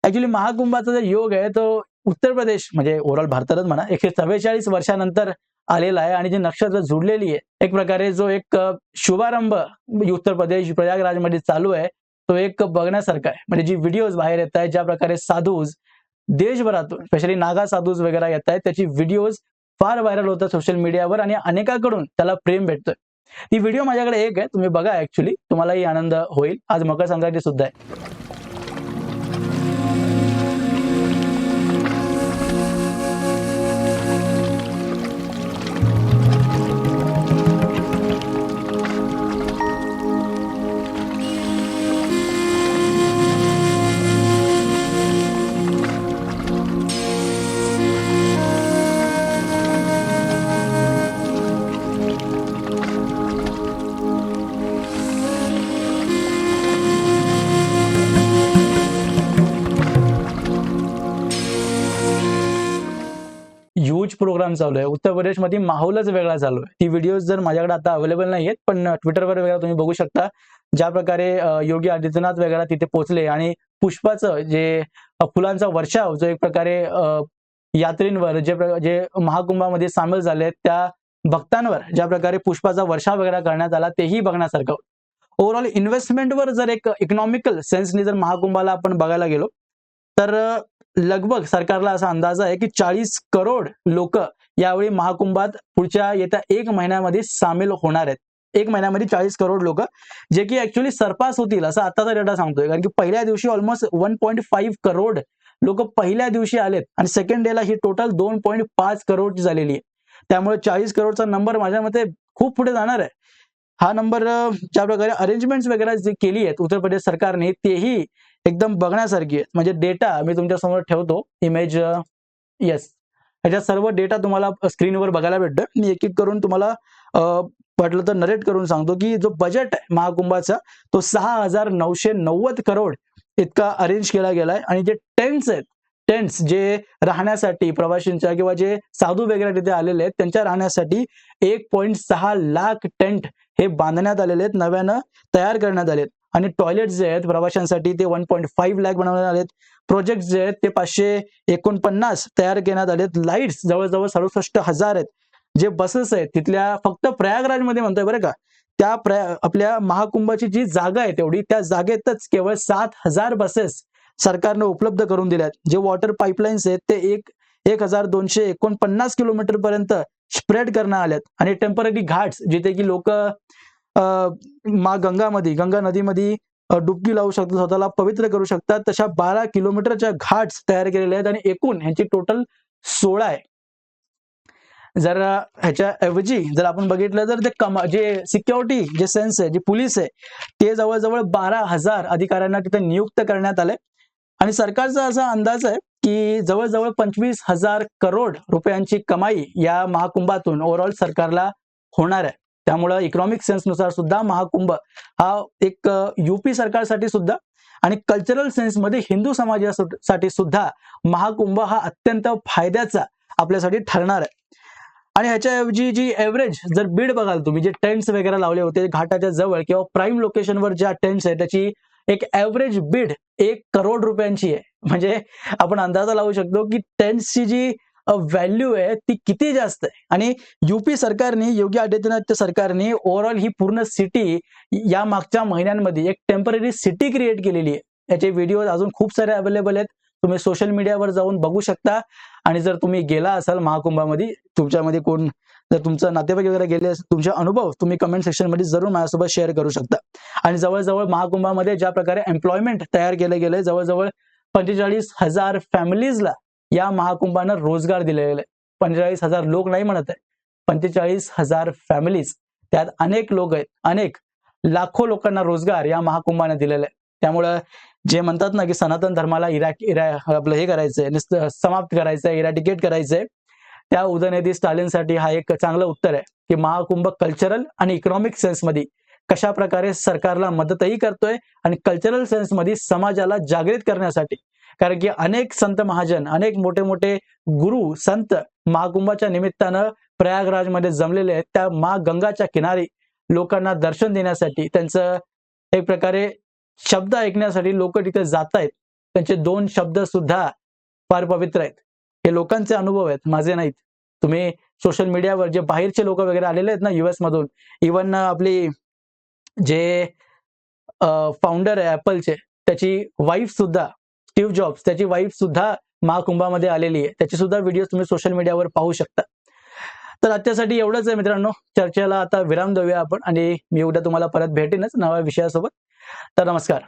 Actually महाकुंभाचा जो योग आहे तो उत्तर प्रदेश म्हणजे ओव्हरऑल भारतातच म्हणा 144 वर्षानंतर आलेला आहे आणि जी नक्षत्र जुडलेली आहे एक प्रकारे जो एक शुभारंभ उत्तर प्रदेश प्रयागराजमध्ये चालू आहे तो एक बघण्यासारखा आहे. म्हणजे जी व्हिडिओज बाहेर येत आहेत ज्या प्रकारे साधूज देशभरातून स्पेशली नागा साधूज वगैरे येत आहेत त्याची व्हिडिओज फार व्हायरल होतात सोशल मीडियावर आणि अनेकांकडून त्याला प्रेम भेटतोय. ती व्हिडिओ माझ्याकडे एक आहे, तुम्ही बघा, ऍक्च्युली तुम्हालाही आनंद होईल. आज मकर संक्रांती सुद्धा आहे. ह्यूज प्रोग्राम चालू आहे उत्तर प्रदेशमध्ये, माहोलच वेगळा चालू आहे. ती व्हिडिओज जर माझ्याकडे आता अवेलेबल नाही आहेत पण ट्विटरवर वगैरे तुम्ही बघू शकता ज्या प्रकारे योगी आदित्यनाथ वगैरे तिथे पोहोचले आणि पुष्पाचं जे फुलांचा वर्षाव जो एक प्रकारे यात्रींवर जे महाकुंभामध्ये सामील झाले त्या भक्तांवर ज्या प्रकारे पुष्पाचा वर्षाव वगैरे करण्यात आला तेही बघण्यासारखं. ओव्हरऑल इन्व्हेस्टमेंटवर जर एक इकॉनॉमिकल सेन्सनी जर महाकुंभाला आपण बघायला गेलो तर लगभग सरकारला असा अंदाज आहे की 40 करोड लोक यावेळी महाकुंभात पुढच्या येत्या 1 महिन्यामध्ये सामील होणार आहेत. 1 महिन्यामध्ये 40 करोड लोक, जे की ऍक्च्युली सरपास होतील असं आताचा डेटा सांगतोय. कारण की पहिल्या दिवशी ऑलमोस्ट 1.5 करोड लोक पहिल्या दिवशी आलेत आणि सेकंड डेला ही टोटल 2.5 करोड झालेली आहे. त्यामुळे 40 करोडचा नंबर माझ्या मते खूप पुढे जाणार आहे. हा नंबर ज्या प्रकारे अरेंजमेंट्स वगैरे जे केली आहेत उत्तर प्रदेश सरकारने तेही एकदम बघण्यासारखी आहे. म्हणजे डेटा मी तुमच्या समोर ठेवतो, इमेज, येस, ह्याच्या सर्व डेटा तुम्हाला स्क्रीनवर बघायला भेटतं. मी एक एक करून तुम्हाला वाटलं तर नरेट करून सांगतो की जो बजेट आहे महाकुंभाचा तो 6,990 करोड इतका अरेंज केला गेलाय. आणि जे टेंट्स जे राहण्यासाठी प्रवाशांच्या किंवा जे साधू वगैरे तिथे आलेले आहेत त्यांच्या राहण्यासाठी 1.6 लाख टेंट हे बांधण्यात आलेले आहेत, नव्यानं तयार करण्यात आलेत. आणि टॉयलेट जे आहेत प्रवाशांसाठी ते 1.5 लाख बनवण्यात आलेत. प्रोजेक्ट जे आहेत ते 549 तयार करण्यात आलेत. लाईट्स जवळजवळ 67,000 आहेत. जे बसेस आहेत तिथल्या फक्त प्रयागराजमध्ये म्हणतोय बरं का, त्या आपल्या महाकुंभाची जी जागा आहे तेवढी त्या जागेतच केवळ 7,000 बसेस सरकारनं उपलब्ध करून दिल्यात. जे वॉटर पाईपलाईन्स आहेत ते 1,249 किलोमीटर पर्यंत स्प्रेड करण्यात आल्यात. आणि टेम्पररी घाट्स जिथे की लोक गंगा नदीमध्ये डुबकी लावू शकतात, स्वतःला पवित्र करू शकतात, तशा 12 किलोमीटरच्या घाट्स तयार केलेले आहेत आणि एकूण ह्यांची टोटल 16 आहे. जर ह्याच्या ऐवजी जर आपण बघितलं तर ते जे सिक्युरिटी जे सेन्स आहे, जे पोलीस आहे ते जवळजवळ 12,000 अधिकाऱ्यांना तिथे नियुक्त करण्यात आले. आणि सरकारचा असा अंदाज आहे की जवळजवळ 25,000 करोड रुपयांची कमाई या महाकुंभातून ओव्हरऑल सरकारला होणार आहे. त्यामुळे इकॉनॉमिक सेन्सनुसार सुद्धा महाकुंभ हा एक यूपी सरकारसाठी सुद्धा आणि कल्चरल सेन्समध्ये हिंदू समाजासाठी सुद्धा महाकुंभ हा अत्यंत फायद्याचा आपल्यासाठी ठरणार आहे. आणि ह्याच्याऐवजी जी एव्हरेज जर बीड बघाल तुम्ही, जे टेंट्स वगैरे लावले होते घाटाच्या जवळ किंवा प्राईम लोकेशनवर ज्या टेंट्स आहे त्याची एक एव्हरेज बीड 1 करोड रुपयांची आहे. म्हणजे आपण अंदाजा लावू शकतो की टेंट्सची जी व्हॅल्यू आहे ती किती जास्त आहे. आणि यूपी सरकारने, योगी आदित्यनाथ सरकारने ओव्हरऑल ही पूर्ण सिटी या मागच्या महिन्यांमध्ये एक टेम्पररी सिटी क्रिएट केलेली आहे. याचे व्हिडिओ अजून खूप सारे अवेलेबल आहेत, तुम्ही सोशल मीडियावर जाऊन बघू शकता. आणि जर तुम्ही गेला असाल महाकुंभामध्ये, तुमच्यामध्ये कोण जर तुमचं नातेवाईक वगैरे गेले असेल, तुमचे अनुभव तुम्ही कमेंट सेक्शन मध्ये जरूर माझ्यासोबत शेअर करू शकता. आणि जवळजवळ महाकुंभामध्ये ज्या प्रकारे एम्प्लॉयमेंट तयार केलं गेलंय, जवळजवळ 45,000 फॅमिलीजला या महाकुंभानं रोजगार दिलेला आहे. 45,000 लोक नाही म्हणत आहे, 45,000 फॅमिलीज, त्यात अनेक लोक आहेत, अनेक लाखो लोकांना रोजगार या महाकुंभाने दिलेला आहे. त्यामुळं जे म्हणतात ना की सनातन धर्माला आपलं हे करायचंय, समाप्त करायचंय, इरॅडिकेट करायचंय, त्या उदयनिधी स्टालिनसाठी हा एक चांगलं उत्तर आहे की महाकुंभ कल्चरल आणि इकॉनॉमिक सेन्समध्ये कशा प्रकारे सरकारला मदतही करतोय आणि कल्चरल सेन्समध्ये समाजाला जागृत करण्यासाठी. कारण की अनेक संत महाजन, अनेक मोठे मोठे गुरु संत महाकुंभाच्या निमित्तानं प्रयागराजमध्ये जमलेले आहेत. त्या मा गंगाच्या किनारी लोकांना दर्शन देण्यासाठी, त्यांचं एक प्रकारे शब्द ऐकण्यासाठी लोक तिथे जात आहेत. त्यांचे 2 शब्द सुद्धा फार पवित्र आहेत. हे लोकांचे अनुभव आहेत, माझे नाहीत. तुम्ही सोशल मीडियावर जे बाहेरचे लोक वगैरे आलेले आहेत ना US मधून, इव्हन आपली जे फाउंडर आहे Appleचे, त्याची वाईफ सुद्धा स्टीव्ह जॉब्स, त्याची वाईफ सुद्धा महाकुंभामध्ये आलेली आहे. त्याची सुद्धा व्हिडिओ तुम्ही सोशल मीडियावर पाहू शकता. तर आजच्यासाठी एवढंच आहे मित्रांनो. चर्चेला आता विराम देऊया आपण आणि मी उद्या तुम्हाला परत भेटेनच नव्या विषयासोबत. तर नमस्कार.